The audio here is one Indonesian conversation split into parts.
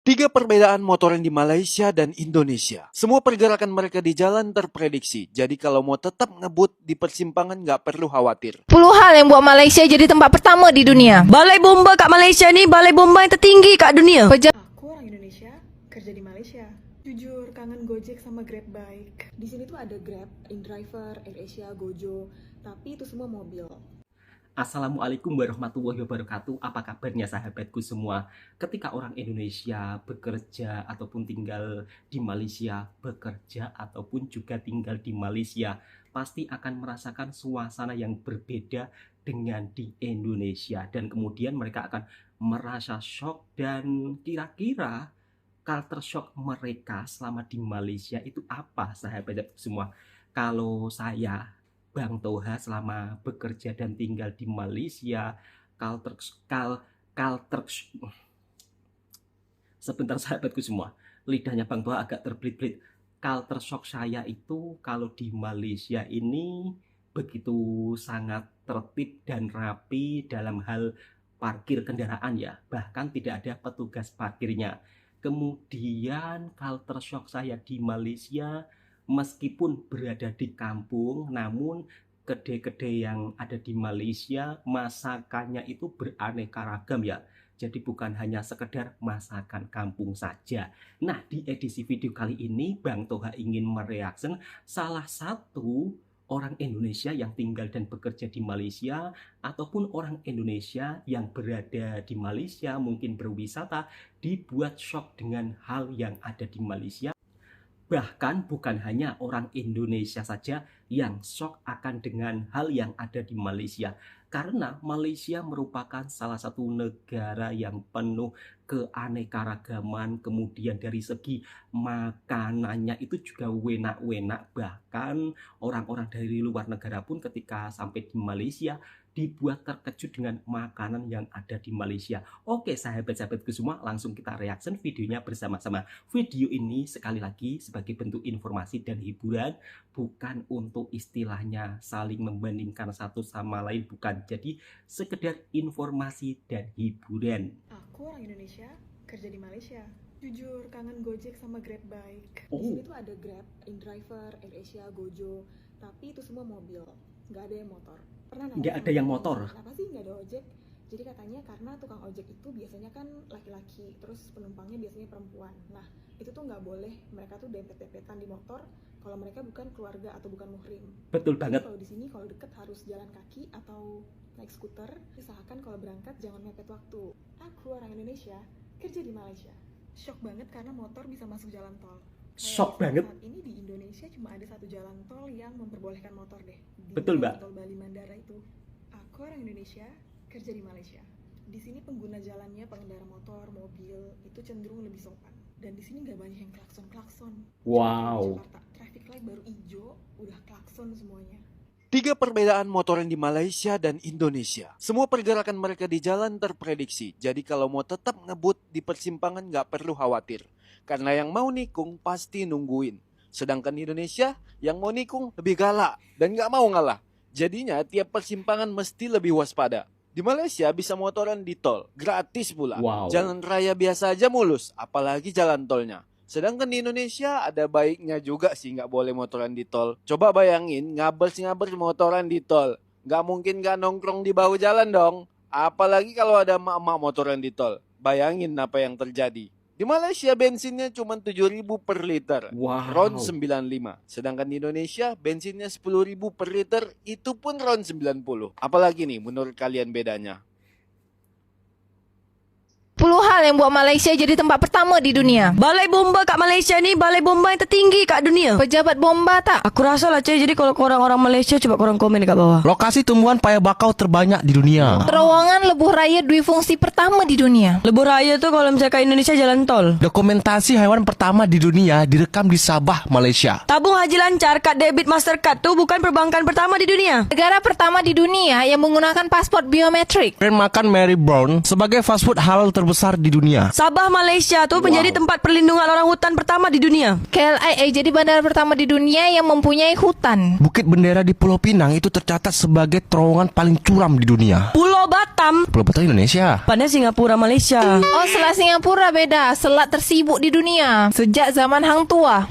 Tiga perbedaan motoran di Malaysia dan Indonesia. Semua pergerakan mereka di jalan terprediksi. Jadi kalau mau tetap ngebut di persimpangan nggak perlu khawatir. 10 hal yang buat Malaysia jadi tempat pertama di dunia. Balai bomba kat Malaysia ni balai bomba yang tertinggi kat dunia. Aku orang Indonesia, kerja di Malaysia. Jujur kangen Gojek sama Grab Bike. Di sini tuh ada Grab, InDriver, AirAsia, Gojo, tapi itu semua mobil. Assalamualaikum warahmatullahi wabarakatuh. Apa kabarnya sahabatku semua? Ketika orang Indonesia bekerja ataupun tinggal di Malaysia, bekerja ataupun juga tinggal di Malaysia, pasti akan merasakan suasana yang berbeda dengan di Indonesia. Dan kemudian mereka akan merasa shock, dan kira-kira culture shock mereka selama di Malaysia itu apa, sahabatku semua? Kalau saya Bang Toha selama bekerja dan tinggal di Malaysia, sebentar sahabatku semua, lidahnya Bang Toha agak terbelit-belit. Culture shock saya itu kalau di Malaysia ini begitu sangat tertib dan rapi dalam hal parkir kendaraan ya, bahkan tidak ada petugas parkirnya. Kemudian culture shock saya di Malaysia, meskipun berada di kampung, namun kedai-kedai yang ada di Malaysia masakannya itu beraneka ragam ya. Jadi bukan hanya sekedar masakan kampung saja. Nah, di edisi video kali ini Bang Toha ingin mereaksi salah satu orang Indonesia yang tinggal dan bekerja di Malaysia, ataupun orang Indonesia yang berada di Malaysia mungkin berwisata, dibuat shock dengan hal yang ada di Malaysia. Bahkan bukan hanya orang Indonesia saja yang shock akan dengan hal yang ada di Malaysia. Karena Malaysia merupakan salah satu negara yang penuh keanekaragaman. Kemudian dari segi makanannya itu juga enak-enak. Bahkan orang-orang dari luar negara pun ketika sampai di Malaysia dibuat terkejut dengan makanan yang ada di Malaysia. Oke sahabat-sahabatku semua, langsung kita reaction videonya bersama-sama. Video ini sekali lagi sebagai bentuk informasi dan hiburan, bukan untuk istilahnya saling membandingkan satu sama lain, bukan. Jadi sekedar informasi dan hiburan. Aku orang Indonesia, kerja di Malaysia. Jujur kangen Gojek sama Grab Bike. Di Oh. sini tuh ada Grab, InDriver, AirAsia, Gojo, tapi itu semua mobil, nggak ada yang motor. Pernah nanya Nggak sama ada yang temen, motor? kenapa sih nggak ada ojek? Jadi katanya karena tukang ojek itu biasanya kan laki-laki, terus penumpangnya biasanya perempuan. Nah, itu tuh nggak boleh, mereka tuh dempet-dempetan di motor kalau mereka bukan keluarga atau bukan muhrim. Betul Jadi banget. kalau di sini kalau deket harus jalan kaki atau naik skuter. Usahakan kalau berangkat jangan mepet waktu. Aku orang Indonesia, kerja di Malaysia. Shock banget karena motor bisa masuk jalan tol. Shock Kayaknya banget. saat ini di Indonesia cuma ada satu jalan tol yang memperbolehkan motor deh. Di Betul, Mbak. Tol Bali Mandara itu. Aku orang Indonesia, kerja di Malaysia. Di sini pengguna jalannya pengendara motor, mobil itu cenderung lebih sopan. Dan di sini nggak banyak yang klakson-klakson. Wow. Di Jakarta, traffic light baru hijau, udah klakson semuanya. Tiga perbedaan motoran di Malaysia dan Indonesia. Semua pergerakan mereka di jalan terprediksi. Jadi kalau mau tetap ngebut di persimpangan nggak perlu khawatir. Karena yang mau nikung pasti nungguin. Sedangkan di Indonesia yang mau nikung lebih galak dan nggak mau ngalah. Jadinya tiap persimpangan mesti lebih waspada. Di Malaysia bisa motoran di tol, gratis pula. Wow. Jalan raya biasa aja mulus, apalagi jalan tolnya. Sedangkan di Indonesia ada baiknya juga sih nggak boleh motoran di tol. Coba bayangin ngabers motoran di tol. Nggak mungkin nggak nongkrong di bahu jalan dong. Apalagi kalau ada emak-emak motoran di tol. Bayangin apa yang terjadi. Di Malaysia bensinnya cuma 7.000 per liter. Wow. RON 95. Sedangkan di Indonesia bensinnya 10.000 per liter, itu pun RON 90. Apalagi nih menurut kalian bedanya? 10 hal yang buat Malaysia jadi tempat pertama di dunia. Balai bomba kat Malaysia ni balai bomba yang tertinggi kat dunia. Pejabat bomba tak? Aku rasa lah cuy, jadi kalau korang orang Malaysia coba korang komen dekat bawah. Lokasi tumbuhan paya bakau terbanyak di dunia. Terowongan lebuh raya dwi-fungsi pertama di dunia. Lebuh raya tu kalau misalkan Indonesia jalan tol. Dokumentasi haiwan pertama di dunia direkam di Sabah, Malaysia. Tabung haji lancar, kad debit Mastercard tu bukan perbankan pertama di dunia. Negara pertama di dunia yang menggunakan paspor biometrik. Brand makan Mary Brown sebagai fast food halal terbaik terbesar di dunia. Sabah Malaysia tuh menjadi tempat perlindungan orang hutan pertama di dunia. KLIA jadi bandara pertama di dunia yang mempunyai hutan. Bukit Bendera di Pulau Pinang itu tercatat sebagai terowongan paling curam di dunia. Pulau Batam Pulau Batam Indonesia. pada Singapura Malaysia. Oh, Selat Singapura beda. Selat tersibuk di dunia sejak zaman Hang Tuah.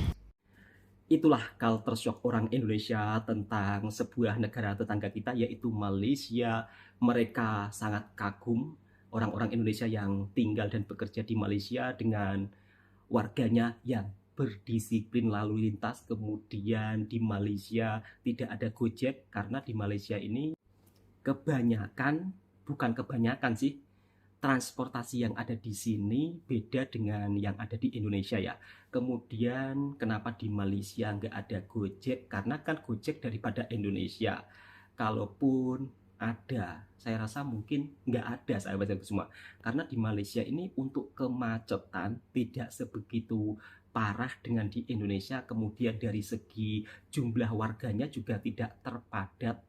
Itulah culture shock orang Indonesia tentang sebuah negara tetangga kita yaitu Malaysia. Mereka sangat kagum orang-orang Indonesia yang tinggal dan bekerja di Malaysia dengan warganya yang berdisiplin lalu lintas. Kemudian di Malaysia tidak ada Gojek karena di Malaysia ini bukan kebanyakan sih, transportasi yang ada di sini beda dengan yang ada di Indonesia ya. Kemudian kenapa di Malaysia nggak ada Gojek? Karena kan Gojek daripada Indonesia. Kalaupun ada, saya rasa mungkin nggak ada, sahabat-sahabat semua. Karena di Malaysia ini untuk kemacetan tidak sebegitu parah dengan di Indonesia. Kemudian dari segi jumlah warganya juga tidak terpadat.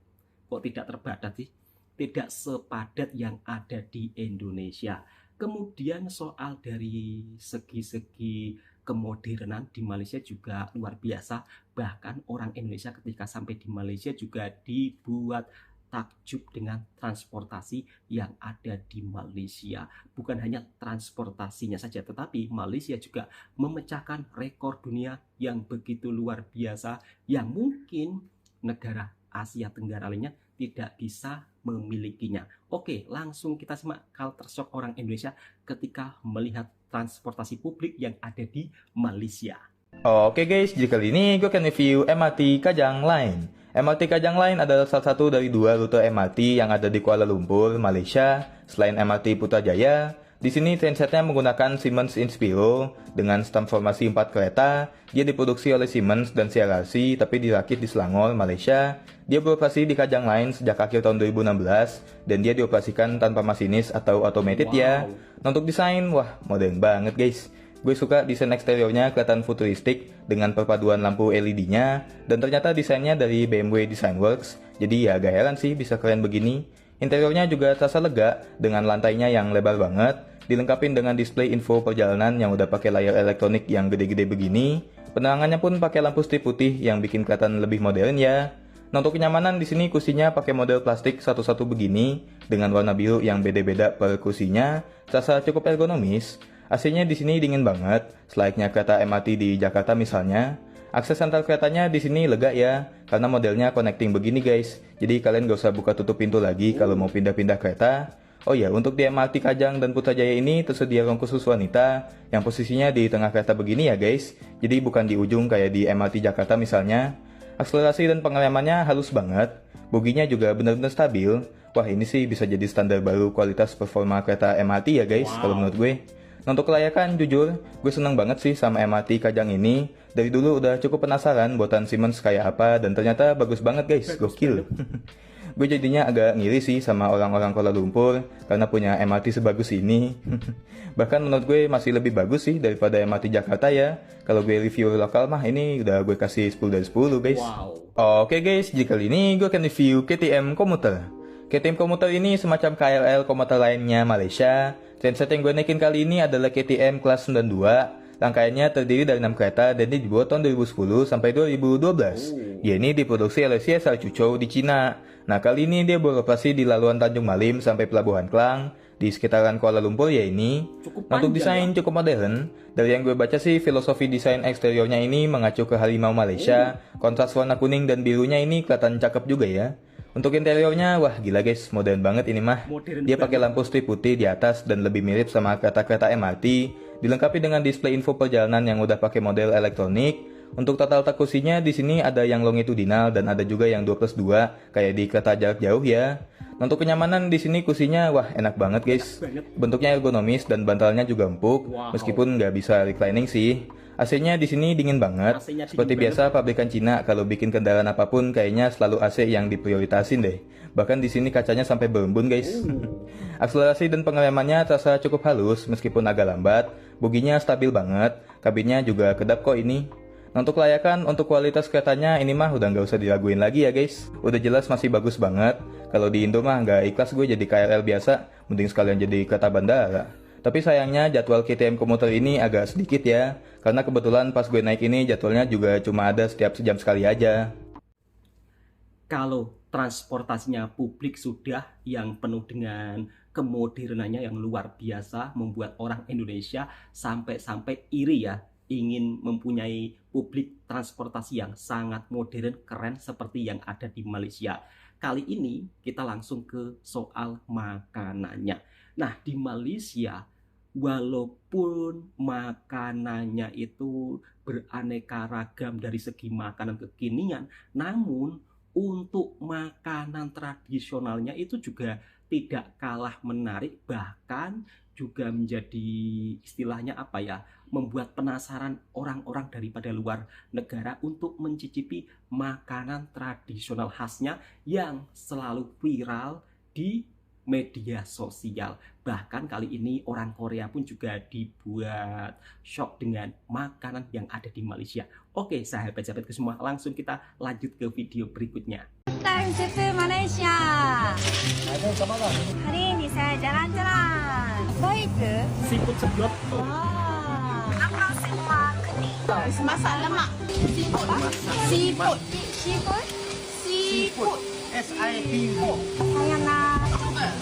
Kok tidak terpadat sih? Tidak sepadat yang ada di Indonesia. Kemudian soal dari segi-segi kemodernan di Malaysia juga luar biasa. Bahkan orang Indonesia ketika sampai di Malaysia juga dibuat takjub dengan transportasi yang ada di Malaysia. Bukan hanya transportasinya saja, tetapi Malaysia juga memecahkan rekor dunia yang begitu luar biasa yang mungkin negara Asia Tenggara lainnya tidak bisa memilikinya. Oke, langsung kita simak culture shock orang Indonesia ketika melihat transportasi publik yang ada di Malaysia. Oke guys, jadi kali ini gue akan review MRT Kajang Line. MRT Kajang Line adalah salah satu dari 2 rute MRT yang ada di Kuala Lumpur, Malaysia. Selain MRT Putrajaya, di sini trainsetnya menggunakan Siemens Inspiro dengan stamp formasi 4 kereta. Dia diproduksi oleh Siemens dan CRRC tapi dirakit di Selangor, Malaysia. Dia beroperasi di Kajang Line sejak akhir tahun 2016 dan dia dioperasikan tanpa masinis atau automated ya. Nah, untuk desain, wah modern banget guys. Gue suka desain eksteriornya kelihatan futuristik dengan perpaduan lampu LED-nya dan ternyata desainnya dari BMW Design Works. Jadi ya gak heran sih bisa keren begini. Interiornya juga terasa lega dengan lantainya yang lebar banget, dilengkapi dengan display info perjalanan yang udah pakai layar elektronik yang gede-gede begini. Penerangannya pun pakai lampu strip putih yang bikin kelihatan lebih modern ya. Nah, untuk kenyamanan di sini kursinya pakai model plastik satu-satu begini dengan warna biru yang beda-beda per kursinya, terasa cukup ergonomis. AC-nya di sini dingin banget, selayaknya kereta MRT di Jakarta misalnya. Akses antar keretanya di sini lega ya, karena modelnya connecting begini guys. Jadi kalian gak usah buka tutup pintu lagi kalau mau pindah-pindah kereta. Oh ya, untuk di MRT Kajang dan Putrajaya ini tersedia ruang khusus wanita yang posisinya di tengah kereta begini ya guys. Jadi bukan di ujung kayak di MRT Jakarta misalnya. Akselerasi dan pengeremannya halus banget. Boginya juga benar-benar stabil. Wah, ini sih bisa jadi standar baru kualitas performa kereta MRT ya guys, kalau menurut gue. Nah, untuk kelayakan jujur, gue seneng banget sih sama MRT Kajang ini. Dari dulu udah cukup penasaran buatan Siemens kayak apa dan ternyata bagus banget guys, gokil. Gue jadinya agak ngiri sih sama orang-orang Kuala Lumpur karena punya MRT sebagus ini. Bahkan menurut gue masih lebih bagus sih daripada MRT Jakarta ya. Kalau gue review lokal mah ini udah gue kasih 10 dari 10 guys. Oke guys, jadi kali ini gue akan review KTM Komuter. KTM Komuter ini semacam KRL komuter lainnya Malaysia. Trainset yang gue naikin kali ini adalah KTM kelas 92. Rangkaiannya terdiri dari 6 kereta dan dia dibuat tahun 2010 sampai 2012. Dia ini diproduksi oleh CSR Cucou di Cina. Nah, kali ini dia beroperasi di laluan Tanjung Malim sampai Pelabuhan Klang di sekitaran Kuala Lumpur ya ini. Untuk desain cukup modern. Dari yang gue baca sih filosofi desain eksteriornya ini mengacu ke harimau Malaysia. Kontras warna kuning dan birunya ini kelihatan cakep juga ya. Untuk interiornya, wah gila guys, modern banget ini mah. Dia pakai lampu strip putih di atas dan lebih mirip sama kereta-kereta MRT. Dilengkapi dengan display info perjalanan yang udah pakai model elektronik. Untuk total kursinya di sini ada yang longitudinal dan ada juga yang 2+2 kayak di kereta jarak jauh ya. Untuk kenyamanan di sini kursinya wah enak banget guys. Bentuknya ergonomis dan bantalnya juga empuk meskipun nggak bisa reclining sih. AC-nya di sini dingin banget. Seperti biasa pabrikan Cina kalau bikin kendaraan apapun kayaknya selalu AC yang diprioritasin deh. Bahkan di sini kacanya sampai berembun guys. Akselerasi dan pengeremannya terasa cukup halus meskipun agak lambat. Boginya stabil banget. Kabinnya juga kedap kok ini. Nah, untuk kelayakan, untuk kualitas keretanya ini mah udah nggak usah diraguin lagi ya guys. Udah jelas masih bagus banget. Kalau di Indo mah nggak ikhlas gue jadi KRL biasa, mending sekalian jadi kereta bandara. Tapi sayangnya jadwal KTM komuter ini agak sedikit ya, karena kebetulan pas gue naik ini jadwalnya juga cuma ada setiap sejam sekali aja. Kalau transportasinya publik sudah yang penuh dengan kemodernannya yang luar biasa, membuat orang Indonesia sampai iri ya, ingin mempunyai publik transportasi yang sangat modern, keren seperti yang ada di Malaysia. Kali ini kita langsung ke soal makanannya. Nah, di Malaysia walaupun makanannya itu beraneka ragam dari segi makanan kekinian, namun untuk makanan tradisionalnya itu juga tidak kalah menarik, bahkan juga menjadi istilahnya apa ya, membuat penasaran orang-orang daripada luar negara untuk mencicipi makanan tradisional khasnya yang selalu viral di media sosial. Bahkan kali ini orang Korea pun juga dibuat shock dengan makanan yang ada di Malaysia. Oke, sahabat-sahabatku semua, langsung kita lanjut ke video berikutnya. Time to Malaysia. Hari ini saya jalan-jalan. Apa itu? Siput sedot. Apa semua kening? Masak lemak. Siput. Seafood? Siput. Saya nak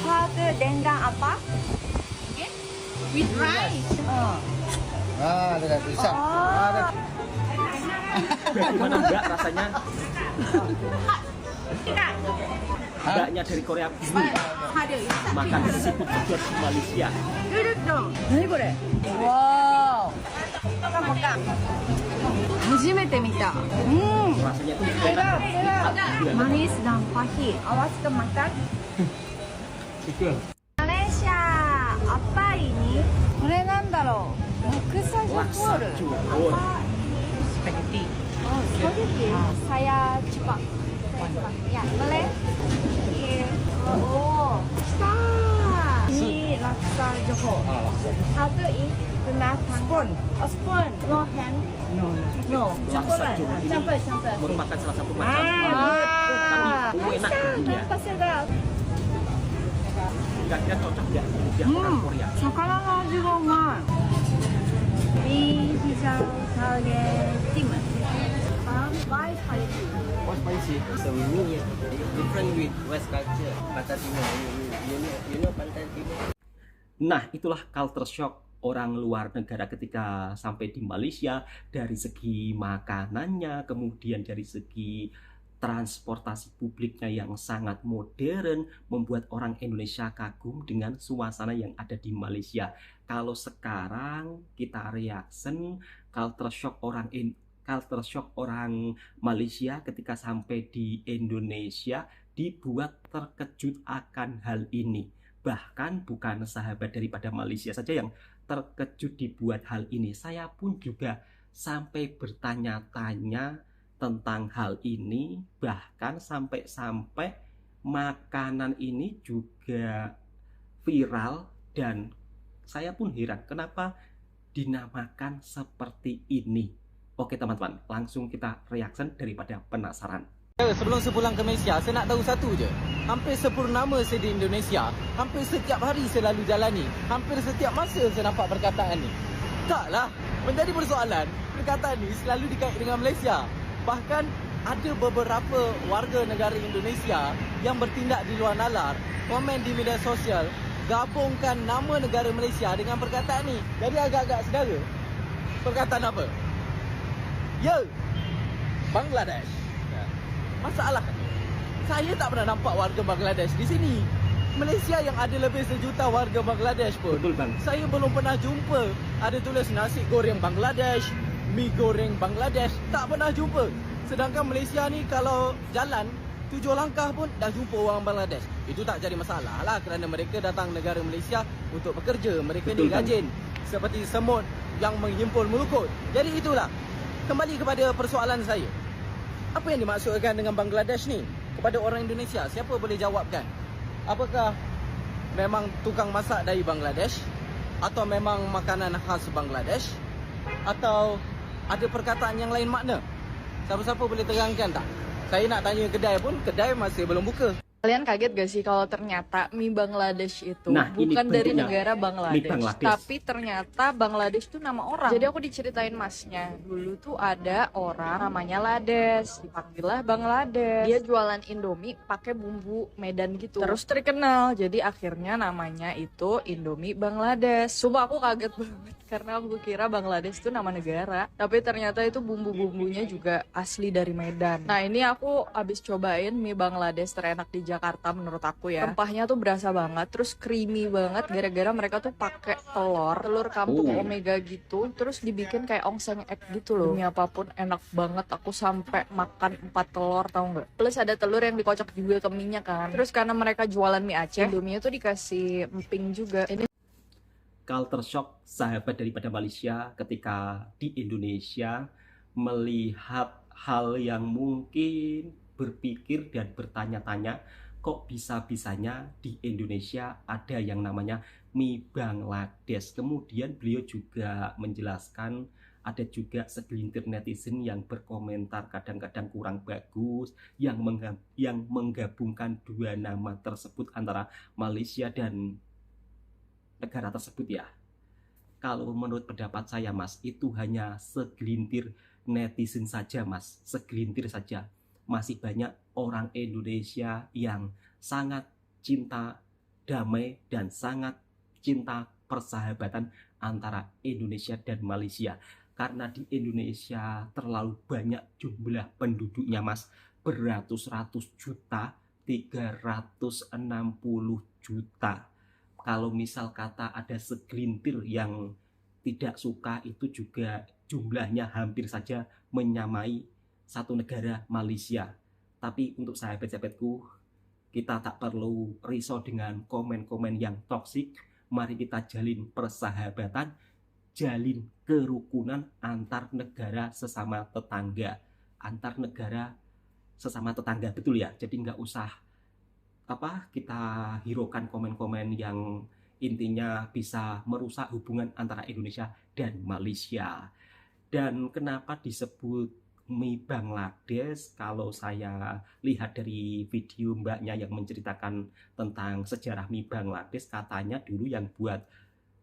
satu dendang apa? With rice. Bagaimana enggak rasanya? Mbaknya dari Korea dulu makan siput sedot di Malaysia. Duduk dong. Nani kore? Wow. Makan. 初めて見た。Rasanya itu enak. Manis dan pahit. Awas ke makan. Malaysia. Apa ini? これなんだろう。ラクサジョホール。 Laksa Spaghetti. Oh, spaghetti. Saya cepat. Ya, boleh? Oh, stop. Ini laksa Johor. Satu ini kena spoon. Oh, spoon. No hand. No. Laksa Johor ini Campur. merupakan salah satu macam tapi enak tentunya. Tanpa sedap. Kira-kira cocok nggak di lidah orang Korea? 魚の味がうまい。ビーフジャーサゲティム。バイスパイシー。 What's spicy? So we different with West culture. Pantai Timur. You know Pantai Timur? Nah, itulah culture shock orang luar negara ketika sampai di Malaysia, dari segi makanannya, kemudian dari segi transportasi publiknya yang sangat modern, membuat orang Indonesia kagum dengan suasana yang ada di Malaysia. Kalau sekarang kita reaction culture shock orang Malaysia ketika sampai di Indonesia dibuat terkejut akan hal ini. Bahkan bukan sahabat daripada Malaysia saja yang terkejut dibuat hal ini. Saya pun juga sampai bertanya-tanya tentang hal ini, bahkan sampai makanan ini juga viral dan saya pun heran kenapa dinamakan seperti ini. Oke teman-teman, langsung kita reaction daripada penasaran. Sebelum saya pulang ke Malaysia, saya nak tahu satu je. Hampir sepurnama saya di Indonesia, hampir setiap hari saya lalu jalani, hampir setiap masa saya nampak perkataan ni. Taklah, menjadi persoalan, perkataan ni selalu dikait dengan Malaysia. Bahkan ada beberapa warga negara Indonesia yang bertindak di luar nalar, komen di media sosial, gabungkan nama negara Malaysia dengan perkataan ni. Jadi agak-agak sedara. Perkataan apa? Ya, Bangladesh. Masalah, saya tak pernah nampak warga Bangladesh di sini. Malaysia yang ada lebih sejuta warga Bangladesh pun, Betul bang. saya belum pernah jumpa ada tulis nasi goreng Bangladesh, mi goreng Bangladesh. Tak pernah jumpa. Sedangkan Malaysia ni kalau jalan 7 langkah pun dah jumpa orang Bangladesh. Itu tak jadi masalah lah, kerana mereka datang negara Malaysia untuk bekerja. Mereka Betul, ni rajin, seperti semut yang menghimpun melukut. Jadi itulah, kembali kepada persoalan saya. Apa yang dimaksudkan dengan Bangladesh ni kepada orang Indonesia? Siapa boleh jawabkan? Apakah memang tukang masak dari Bangladesh? Atau memang makanan khas Bangladesh? Atau ada perkataan yang lain makna? Siapa-siapa boleh terangkan tak? Saya nak tanya kedai pun, kedai masih belum buka. Kalian kaget gak sih kalau ternyata mie Bangladesh itu Nah, ini bukan dari bentuknya negara mie Bangladesh, Bangladesh. tapi ternyata Bangladesh itu nama orang. Jadi aku diceritain masnya, dulu tuh ada orang namanya Lades, dipanggillah Bangladesh. Dia jualan Indomie pakai bumbu Medan gitu. Terus terkenal, jadi akhirnya namanya itu Indomie Bangladesh. Sumpah aku kaget banget karena aku kira Bangladesh itu nama negara, tapi ternyata itu bumbu-bumbunya juga asli dari Medan. Nah, ini aku abis cobain mie Bangladesh terenak di Jakarta menurut aku ya. Rempahnya tuh berasa banget, terus creamy banget gara-gara mereka tuh pakai telur kampung omega gitu, terus dibikin kayak ongseng egg gitu loh. Demi apapun enak banget, aku sampai makan 4 telur tau nggak? Plus ada telur yang dikocok juga ke mie-nya kan. Terus karena mereka jualan mie Aceh, Indomie tuh dikasih emping juga. Ini Culture shock sahabat daripada Malaysia ketika di Indonesia melihat hal yang mungkin berpikir dan bertanya-tanya, kok bisa-bisanya di Indonesia ada yang namanya mie Bangladesh. Kemudian beliau juga menjelaskan ada juga segelintir netizen yang berkomentar kadang-kadang kurang bagus, yang menggabungkan dua nama tersebut antara Malaysia dan negara tersebut ya. Kalau menurut pendapat saya Mas, itu hanya segelintir netizen saja Mas, segelintir saja. Masih banyak orang Indonesia yang sangat cinta damai dan sangat cinta persahabatan antara Indonesia dan Malaysia. Karena di Indonesia terlalu banyak jumlah penduduknya Mas, beratus-ratus juta, 360 juta. Kalau misal kata ada segelintir yang tidak suka, itu juga jumlahnya hampir saja menyamai satu negara Malaysia. Tapi untuk sahabat-sahabatku, kita tak perlu risau dengan komen-komen yang toksik. Mari kita jalin persahabatan, jalin kerukunan antar negara sesama tetangga. Antar negara sesama tetangga, betul ya? Jadi nggak usah kita hiraukan komen-komen yang intinya bisa merusak hubungan antara Indonesia dan Malaysia. Dan kenapa disebut mie Bangladesh? Kalau saya lihat dari video mbaknya yang menceritakan tentang sejarah mie Bangladesh, katanya dulu yang buat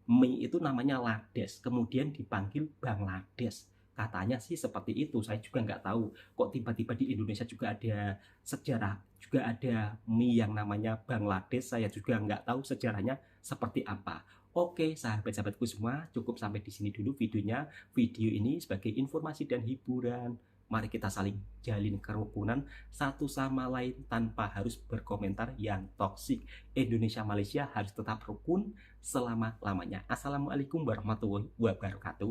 mie itu namanya Lades, kemudian dipanggil Bangladesh. Katanya sih seperti itu, saya juga nggak tahu kok tiba-tiba di Indonesia juga ada sejarah, juga ada mie yang namanya Bangladesh. Saya juga nggak tahu sejarahnya seperti apa. Oke sahabat-sahabatku semua, cukup sampai di sini dulu videonya. Video ini sebagai informasi dan hiburan. Mari kita saling jalin kerukunan satu sama lain tanpa harus berkomentar yang toksik. Indonesia Malaysia harus tetap rukun selama-lamanya. Assalamualaikum warahmatullahi wabarakatuh.